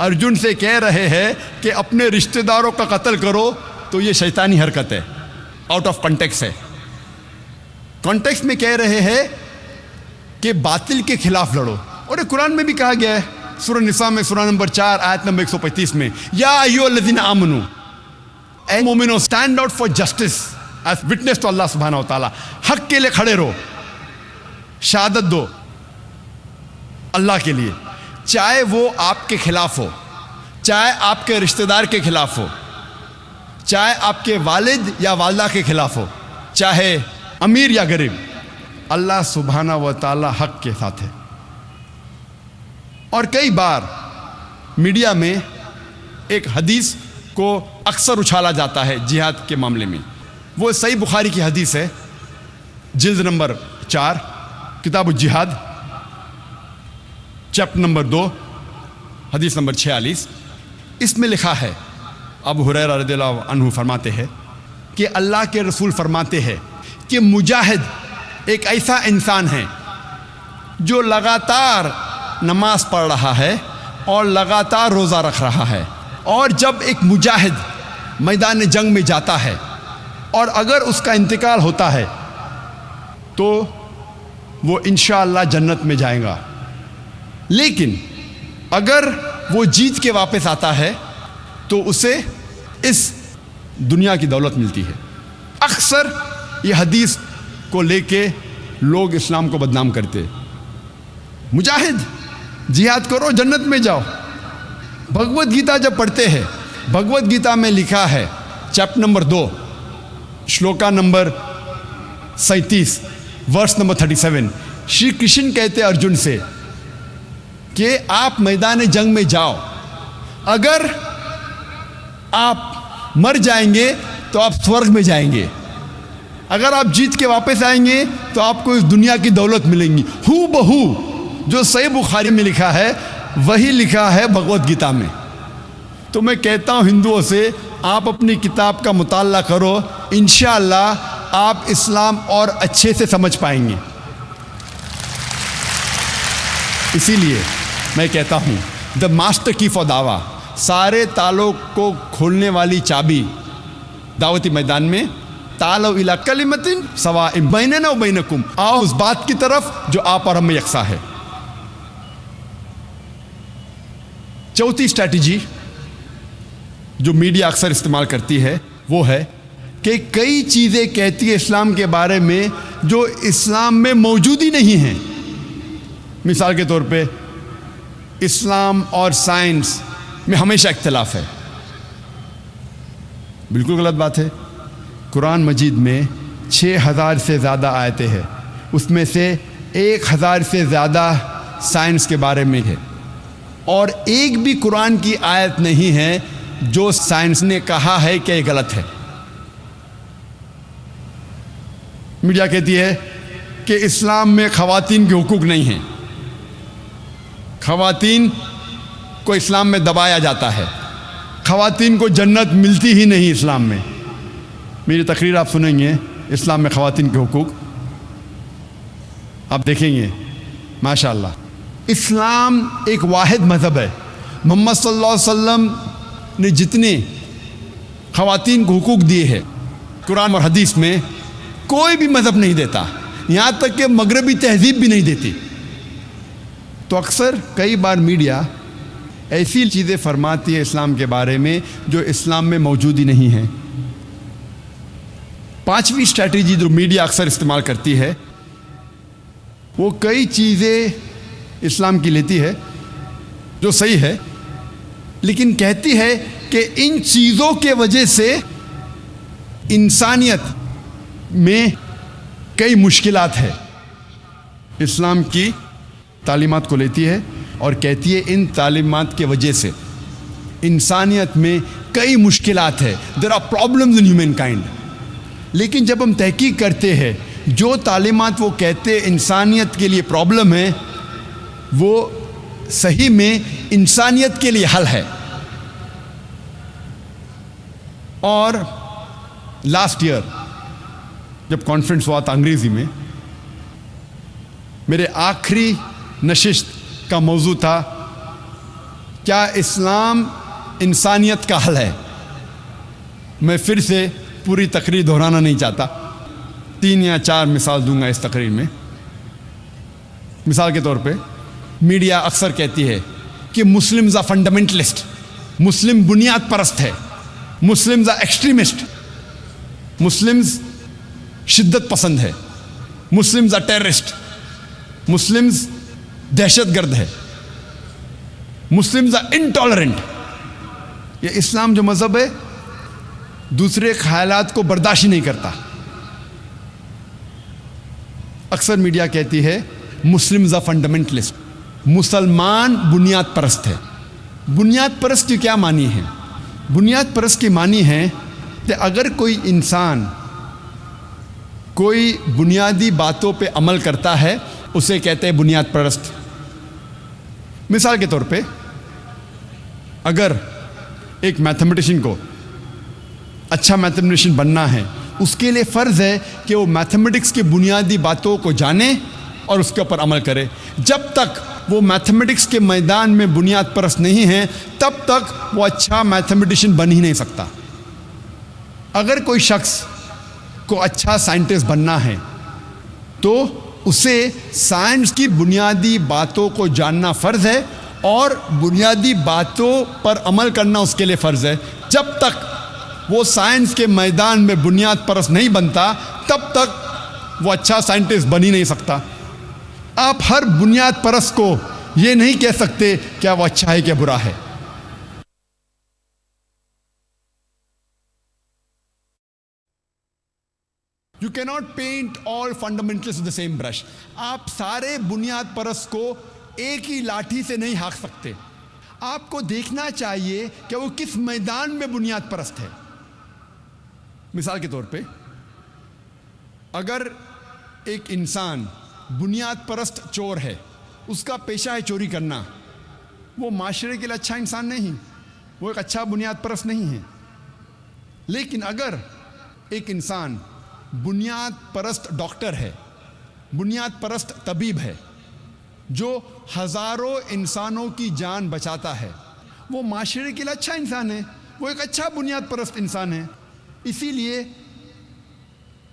Speaker 1: ارجن سے کہہ رہے ہیں کہ اپنے رشتہ داروں کا قتل کرو تو یہ شیطانی حرکت ہے، آؤٹ آف کنٹیکس ہے. کانٹیکس میں کہہ رہے ہیں کہ باطل کے خلاف لڑو، اور یہ قرآن میں بھی کہا گیا ہے سورہ نساء میں سورہ نمبر 4 آیت نمبر 135 میں، یا ایھا الذین آمنو، اے مومنو stand out for justice as witness to اللہ سبحانہ و تعالیٰ. حق کے لیے کھڑے رہو، شہادت دو اللہ کے لیے، چاہے وہ آپ کے خلاف ہو، چاہے آپ کے رشتہ دار کے خلاف ہو، چاہے آپ کے والد یا والدہ کے خلاف ہو، چاہے امیر یا غریب. اللہ سبحانہ و تعالیٰ حق کے ساتھ ہے. اور کئی بار میڈیا میں ایک حدیث کو اکثر اچھالا جاتا ہے جہاد کے معاملے میں. وہ صحیح بخاری کی حدیث ہے، جلد نمبر 4 کتاب الجہاد، چیپٹر نمبر 2 حدیث نمبر 46. اس میں لکھا ہے، ابو ہریرہ رضی اللہ عنہ فرماتے ہیں کہ اللہ کے رسول فرماتے ہیں کہ مجاہد ایک ایسا انسان ہے جو لگاتار نماز پڑھ رہا ہے اور لگاتار روزہ رکھ رہا ہے. اور جب ایک مجاہد میدان جنگ میں جاتا ہے اور اگر اس کا انتقال ہوتا ہے تو وہ انشاءاللہ جنت میں جائے گا، لیکن اگر وہ جیت کے واپس آتا ہے تو اسے اس دنیا کی دولت ملتی ہے. اکثر یہ حدیث کو لے کے لوگ اسلام کو بدنام کرتے. مجاہد جہاد کرو جنت میں جاؤ. بھگوت گیتا جب پڑھتے ہیں، بھگوت گیتا میں لکھا ہے chapter number 2 shloka number 37 verse number 37، Shri Krishna کہتے ارجن سے کہ آپ میدان جنگ میں جاؤ، اگر آپ مر جائیں گے تو آپ سورگ میں جائیں گے، اگر آپ جیت کے واپس آئیں گے تو آپ کو اس دنیا کی دولت ملیں گی. ہو بہو جو صحیح بخاری میں لکھا ہے وہی لکھا ہے بھگوت گیتا میں. تو میں کہتا ہوں ہندوؤں سے، آپ اپنی کتاب کا مطالعہ کرو، انشاءاللہ آپ اسلام اور اچھے سے سمجھ پائیں گے. اسی لیے میں کہتا ہوں دا ماسٹر کی فار دعویٰ، سارے تالوں کو کھولنے والی چابی دعوتی میدان میں، تعالوا الی کلمۃ سواء بیننا و بینکم، آؤ اس بات کی طرف جو آپ اور ہم میں یکساں ہے. چوتھی اسٹریٹجی جو میڈیا اکثر استعمال کرتی ہے وہ ہے کہ کئی چیزیں کہتی ہے اسلام کے بارے میں جو اسلام میں موجود ہی نہیں ہیں. مثال کے طور پہ اسلام اور سائنس میں ہمیشہ اختلاف ہے. بالکل غلط بات ہے. قرآن مجید میں 6000 سے زیادہ آیتیں ہیں، اس میں سے 1000 سے زیادہ سائنس کے بارے میں ہے، اور ایک بھی قرآن کی آیت نہیں ہے جو سائنس نے کہا ہے کہ یہ غلط ہے. میڈیا کہتی ہے کہ اسلام میں خواتین کے حقوق نہیں ہیں، خواتین کو اسلام میں دبایا جاتا ہے، خواتین کو جنت ملتی ہی نہیں اسلام میں. میری تقریر آپ سنیں گے اسلام میں خواتین کے حقوق، آپ دیکھیں گے ماشاءاللہ. اسلام ایک واحد مذہب ہے. محمد صلی اللہ علیہ وسلم نے جتنے خواتین کو حقوق دیے ہیں قرآن اور حدیث میں کوئی بھی مذہب نہیں دیتا، یہاں تک کہ مغربی تہذیب بھی نہیں دیتی. تو اکثر کئی بار میڈیا ایسی چیزیں فرماتی ہے اسلام کے بارے میں جو اسلام میں موجود ہی نہیں ہیں. پانچویں اسٹریٹجی جو میڈیا اکثر استعمال کرتی ہے، وہ کئی چیزیں اسلام کی لیتی ہے جو صحیح ہے، لیکن کہتی ہے کہ ان چیزوں کے وجہ سے انسانیت میں کئی مشکلات ہے. اسلام کی تعلیمات کو لیتی ہے اور کہتی ہے ان تعلیمات کے وجہ سے انسانیت میں کئی مشکلات ہے. There are problems in humankind. لیکن جب ہم تحقیق کرتے ہیں جو تعلیمات وہ کہتے انسانیت کے لیے پرابلم ہے، وہ صحیح میں انسانیت کے لیے حل ہے. اور لاسٹ ایئر جب کانفرنس ہوا تھا انگریزی میں، میرے آخری نشست کا موضوع تھا کیا اسلام انسانیت کا حل ہے؟ میں پھر سے پوری تقریر دہرانا نہیں چاہتا، 3 یا 4 مثال دوں گا اس تقریر میں۔ مثال کے طور پہ میڈیا اکثر کہتی ہے کہ مسلمز آر فنڈامنٹلسٹ، مسلم بنیاد پرست ہے، مسلمز آر ایکسٹریمسٹ، مسلمز شدت پسند ہے، مسلمز آر ٹیررسٹ، مسلمز دہشت گرد ہے، مسلمز آر انٹالرنٹ۔ یہ اسلام جو مذہب ہے دوسرے خیالات کو برداشت نہیں کرتا۔ اکثر میڈیا کہتی ہے مسلمز آر فنڈامنٹلسٹ، مسلمان بنیاد پرست ہے۔ بنیاد پرست کی کیا معنی ہے؟ بنیاد پرست کی معنی ہے کہ اگر کوئی انسان کوئی بنیادی باتوں پہ عمل کرتا ہے اسے کہتے ہیں بنیاد پرست۔ مثال کے طور پہ اگر ایک میتھمیٹیشین کو اچھا میتھمیٹیشین بننا ہے، اس کے لیے فرض ہے کہ وہ میتھمیٹکس کی بنیادی باتوں کو جانے اور اس کے اوپر عمل کرے۔ جب تک وہ میتھمیٹکس کے میدان میں بنیاد پرست نہیں ہے تب تک وہ اچھا میتھمیٹیشین بن ہی نہیں سکتا۔ اگر کوئی شخص کو اچھا سائنٹسٹ بننا ہے تو اسے سائنس کی بنیادی باتوں کو جاننا فرض ہے اور بنیادی باتوں پر عمل کرنا اس کے لیے فرض ہے۔ جب تک وہ سائنس کے میدان میں بنیاد پرست نہیں بنتا تب تک وہ اچھا سائنٹسٹ بن ہی نہیں سکتا۔ آپ ہر بنیاد پرست کو یہ نہیں کہہ سکتے کیا وہ اچھا ہے کیا برا ہے۔ You cannot paint all fundamentalists with the same brush۔ آپ سارے بنیاد پرست کو ایک ہی لاٹھی سے نہیں ہانک سکتے۔ آپ کو دیکھنا چاہیے کہ وہ کس میدان میں بنیاد پرست ہے۔ مثال کے طور پہ اگر ایک انسان بنیاد پرست چور ہے، اس کا پیشہ ہے چوری کرنا، وہ معاشرے کے لیے اچھا انسان نہیں، وہ ایک اچھا بنیاد پرست نہیں ہے۔ لیکن اگر ایک انسان بنیاد پرست ڈاکٹر ہے، بنیاد پرست طبیب ہے، جو ہزاروں انسانوں کی جان بچاتا ہے، وہ معاشرے کے لیے اچھا انسان ہے، وہ ایک اچھا بنیاد پرست انسان ہے۔ اسی لیے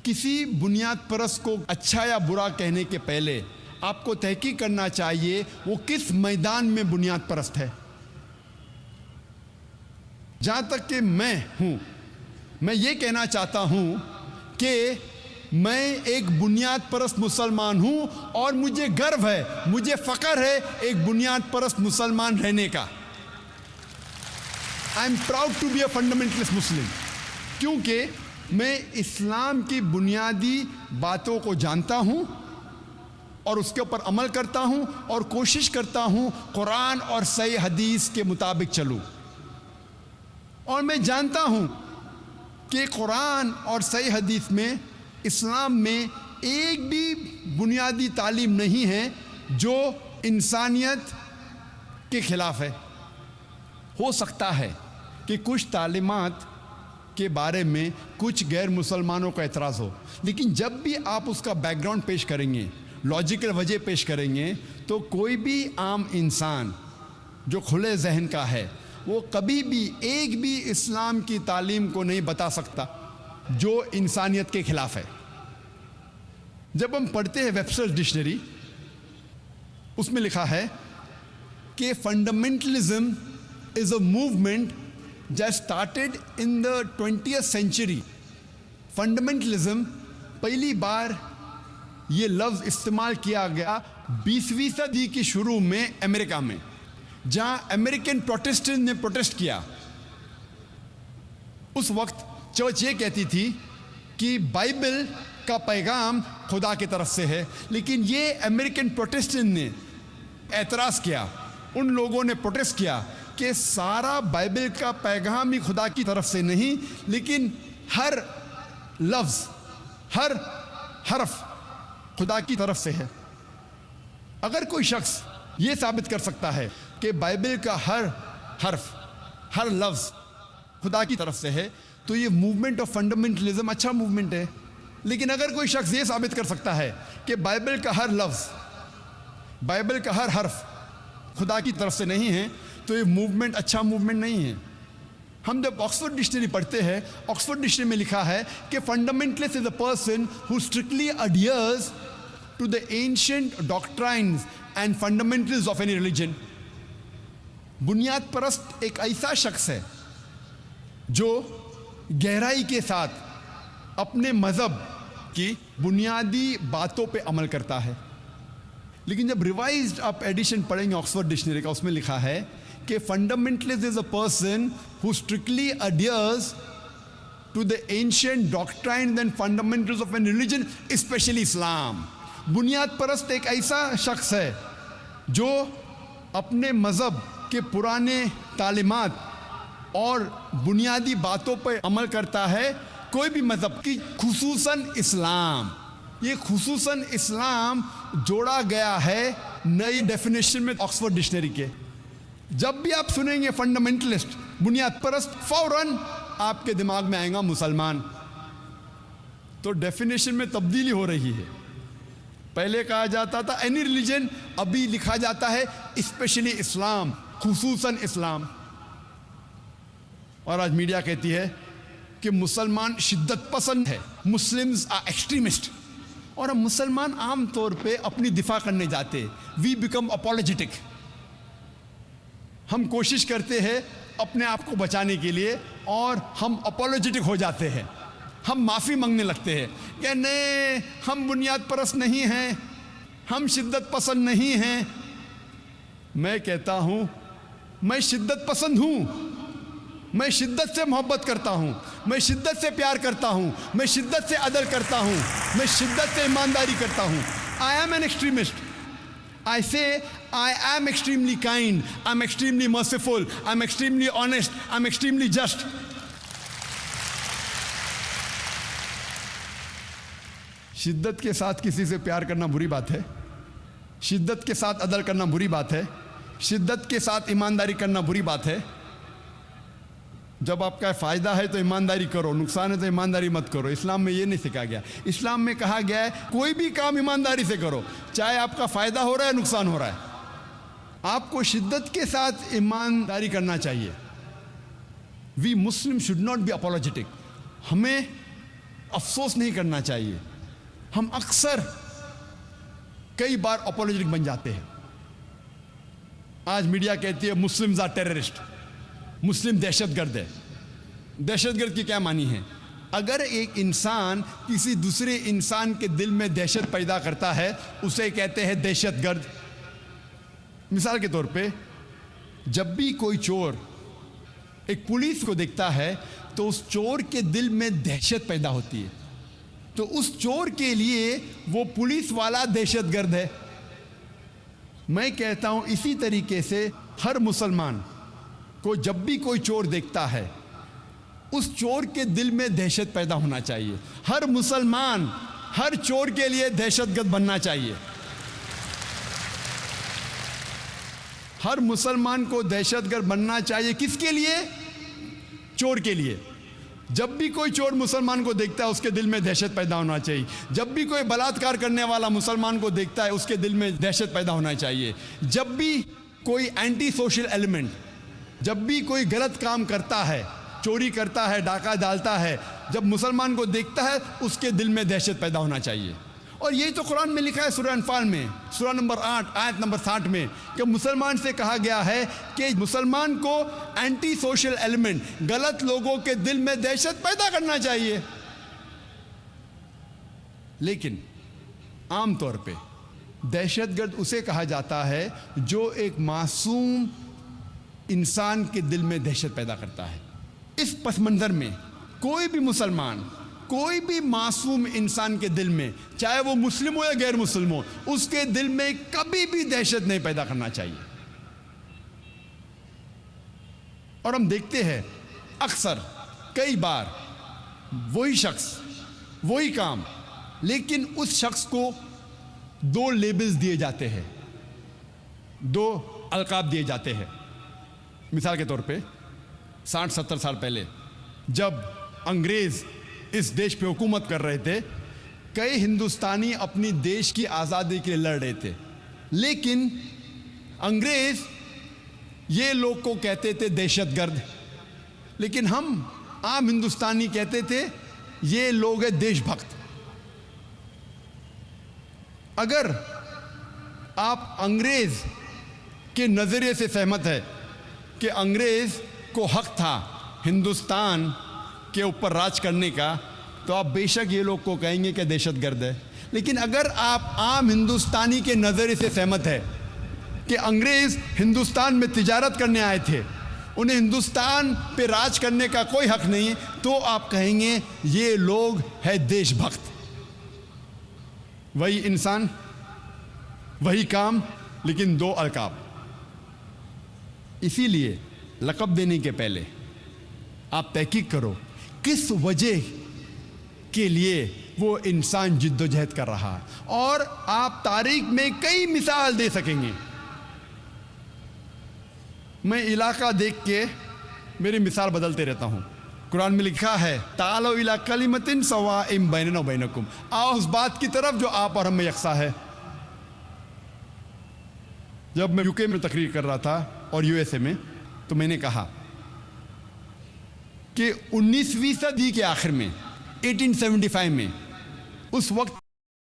Speaker 1: کسی بنیاد پرست کو اچھا یا برا کہنے کے پہلے آپ کو تحقیق کرنا چاہیے وہ کس میدان میں بنیاد پرست ہے۔ جہاں تک کہ میں ہوں، میں یہ کہنا چاہتا ہوں کہ میں ایک بنیاد پرست مسلمان ہوں اور مجھے گرو ہے، مجھے فخر ہے ایک بنیاد پرست مسلمان رہنے کا۔ I am proud to be a fundamentalist Muslim، کیونکہ میں اسلام کی بنیادی باتوں کو جانتا ہوں اور اس کے اوپر عمل کرتا ہوں اور کوشش کرتا ہوں قرآن اور صحیح حدیث کے مطابق چلوں۔ اور میں جانتا ہوں کہ قرآن اور صحیح حدیث میں، اسلام میں ایک بھی بنیادی تعلیم نہیں ہے جو انسانیت کے خلاف ہے۔ ہو سکتا ہے کہ کچھ تعلیمات کے بارے میں کچھ غیر مسلمانوں کا اعتراض ہو، لیکن جب بھی آپ اس کا بیک گراؤنڈ پیش کریں گے، لاجیکل وجہ پیش کریں گے، تو کوئی بھی عام انسان جو کھلے ذہن کا ہے وہ کبھی بھی ایک بھی اسلام کی تعلیم کو نہیں بتا سکتا جو انسانیت کے خلاف ہے۔ جب ہم پڑھتے ہیں ویبسٹر ڈکشنری، اس میں لکھا ہے کہ fundamentalism is a movement that started in the 20th century۔ Fundamentalism پہلی بار یہ لفظ استعمال کیا گیا 20ویں صدی کی شروع میں امریکہ میں، جہاں امریکن پروٹسٹنٹ نے پروٹیسٹ کیا۔ اس وقت چرچ یہ کہتی تھی کہ بائبل کا پیغام خدا کی طرف سے ہے، لیکن یہ امریکن پروٹسٹنٹ نے اعتراض کیا، ان لوگوں نے پروٹیسٹ کیا کہ سارا بائبل کا پیغام ہی خدا کی طرف سے نہیں، لیکن ہر لفظ، ہر حرف خدا کی طرف سے ہے۔ اگر کوئی شخص یہ ثابت کر سکتا ہے کہ بائبل کا ہر حرف، ہر لفظ خدا کی طرف سے ہے تو یہ موومنٹ آف فنڈامنٹلزم اچھا موومنٹ ہے۔ لیکن اگر کوئی شخص یہ ثابت کر سکتا ہے کہ بائبل کا ہر لفظ، بائبل کا ہر حرف خدا کی طرف سے نہیں ہے تو یہ موومنٹ اچھا موومنٹ نہیں ہے. ہم جب آکسفورڈ ڈکشنری پڑھتے ہیں, آکسفورڈ ڈکشنری میں لکھا ہے کہ fundamentalist is a person who strictly adheres to the ancient doctrines and fundamentals of any religion. بنیاد پرست ایک ایسا شخص ہے جو گہرائی کے ساتھ اپنے مذہب کی بنیادی باتوں پہ عمل کرتا ہے. لیکن جب ریوائزڈ آپ ایڈیشن پڑھیں گے آکسفورڈ ڈکشنری کا, اس میں لکھا ہے کہ fundamentalist is a person who strictly adheres to the ancient doctrines and fundamentals of a religion, especially Islam. بنیاد پرست ایک ایسا شخص ہے جو اپنے مذہب کے پرانے تعلیمات اور بنیادی باتوں پر عمل کرتا ہے, کوئی بھی مذہب کی, خصوصاً اسلام. یہ خصوصاً اسلام جوڑا گیا ہے نئی ڈیفینیشن میں آکسفورڈ ڈکشنری کے. جب بھی آپ سنیں گے فنڈامنٹلسٹ, بنیاد پرست, فوراً آپ کے دماغ میں آئے گا مسلمان. تو ڈیفینیشن میں تبدیلی ہو رہی ہے. پہلے کہا جاتا تھا اینی ریلیجن, ابھی لکھا جاتا ہے اسپیشلی اسلام, خصوصاً اسلام. اور آج میڈیا کہتی ہے کہ مسلمان شدت پسند ہے, مسلمز آر ایکسٹریمسٹ. اور ہم مسلمان عام طور پہ اپنی دفاع کرنے جاتے, وی بیکم اپولوجیٹک. ہم کوشش کرتے ہیں اپنے آپ کو بچانے کے لیے اور ہم اپولوجیٹک ہو جاتے ہیں, ہم معافی مانگنے لگتے ہیں کہ نہیں, ہم بنیاد پرست نہیں ہیں, ہم شدت پسند نہیں ہیں. میں کہتا ہوں میں شدت پسند ہوں, میں شدت سے محبت کرتا ہوں, میں شدت سے پیار کرتا ہوں, میں شدت سے عدل کرتا ہوں, میں شدت سے ایمانداری کرتا ہوں. I am an extremist. I say I am extremely kind, I'm extremely merciful, I'm extremely honest, I'm extremely just. شدت کے ساتھ کسی سے پیار کرنا بری بات ہے, شدت کے ساتھ عدل کرنا بری بات ہے, شدت کے ساتھ ایمانداری کرنا بری بات ہے. جب آپ کا فائدہ ہے تو ایمانداری کرو, نقصان ہے تو ایمانداری مت کرو. اسلام میں یہ نہیں سکھا گیا. اسلام میں کہا گیا ہے کوئی بھی کام ایمانداری سے کرو, چاہے آپ کا فائدہ ہو رہا ہے نقصان ہو رہا ہے. آپ کو شدت کے ساتھ ایمانداری کرنا چاہیے. We Muslim should not be apologetic. ہمیں افسوس نہیں کرنا چاہیے. ہم اکثر کئی بار اپولوجیٹک بن جاتے ہیں. آج میڈیا کہتی ہے مسلمز آر ٹیررسٹ, مسلم دہشت گرد ہے. دہشت گرد کی کیا معنی ہے؟ اگر ایک انسان کسی دوسرے انسان کے دل میں دہشت پیدا کرتا ہے اسے کہتے ہیں دہشت گرد. مثال کے طور پہ جب بھی کوئی چور ایک پولیس کو دیکھتا ہے تو اس چور کے دل میں دہشت پیدا ہوتی ہے, تو اس چور کے لیے وہ پولیس والا دہشت گرد ہے. میں کہتا ہوں اسی طریقے سے ہر مسلمان کو جب بھی کوئی چور دیکھتا ہے اس چور کے دل میں دہشت پیدا ہونا چاہیے. ہر مسلمان ہر چور کے لیے دہشت گرد بننا چاہیے. ہر مسلمان کو دہشت گرد بننا چاہیے. کس کے لیے؟ چور کے لیے. جب بھی کوئی چور مسلمان کو دیکھتا ہے اس کے دل میں دہشت پیدا ہونا چاہیے. جب بھی کوئی بلاತ್ಕಾರ کرنے والا مسلمان کو دیکھتا ہے اس کے دل میں دہشت پیدا ہونا چاہیے. جب بھی کوئی اینٹی سوشل ایلیمنٹ, جب بھی کوئی غلط کام کرتا ہے, چوری کرتا ہے, ڈاکہ ڈالتا ہے, جب مسلمان کو دیکھتا ہے اس کے دل میں دہشت پیدا ہونا چاہیے. اور یہی تو قرآن میں لکھا ہے سورہ انفال میں, سورہ نمبر 8 آیت نمبر 60 میں, کہ مسلمان سے کہا گیا ہے کہ مسلمان کو اینٹی سوشل ایلیمنٹ, غلط لوگوں کے دل میں دہشت پیدا کرنا چاہیے. لیکن عام طور پہ دہشت گرد اسے کہا جاتا ہے جو ایک معصوم انسان کے دل میں دہشت پیدا کرتا ہے. اس پس منظر میں کوئی بھی مسلمان, کوئی بھی معصوم انسان کے دل میں, چاہے وہ مسلم ہو یا غیر مسلم ہو, اس کے دل میں کبھی بھی دہشت نہیں پیدا کرنا چاہیے. اور ہم دیکھتے ہیں اکثر کئی بار وہی شخص وہی کام, لیکن اس شخص کو 2 لیبلز دیے جاتے ہیں, 2 القاب دیے جاتے ہیں. مثال کے طور پہ 60-70 سال پہلے جب انگریز اس دیش پہ حکومت کر رہے تھے, کئی ہندوستانی اپنی دیش کی آزادی کے لیے لڑ رہے تھے, لیکن انگریز یہ لوگ کو کہتے تھے دہشت گرد، لیکن ہم عام ہندوستانی کہتے تھے یہ لوگ ہے دیش بھکت۔ اگر آپ انگریز کے نظریے سے سہمت ہے کہ انگریز کو حق تھا ہندوستان کے اوپر راج کرنے کا، تو آپ بے شک یہ لوگ کو کہیں گے کہ دہشت گرد ہے۔ لیکن اگر آپ عام ہندوستانی کے نظریے سے سہمت ہے کہ انگریز ہندوستان میں تجارت کرنے آئے تھے، انہیں ہندوستان پہ راج کرنے کا کوئی حق نہیں، تو آپ کہیں گے یہ لوگ ہے دیش بھکت۔ وہی انسان، وہی کام، لیکن دو القاب۔ اسی لیے لقب دینے کے پہلے آپ تحقیق کرو کس وجہ کے لیے وہ انسان جد و جہد کر رہا ہے، اور آپ تاریخ میں کئی مثال دے سکیں گے۔ میں علاقہ دیکھ کے میری مثال بدلتے رہتا ہوں۔ قرآن میں لکھا ہے تعالوا الی کلمۃ سواء بیننا و بینکم، آؤ اس بات کی طرف جو آپ اور ہم میں یکساں ہے۔ جب میں یو کے میں تقریر کر رہا تھا اور یو ایس اے میں، تو میں نے کہا کہ 19ویں صدی کے آخر میں 1875 میں اس وقت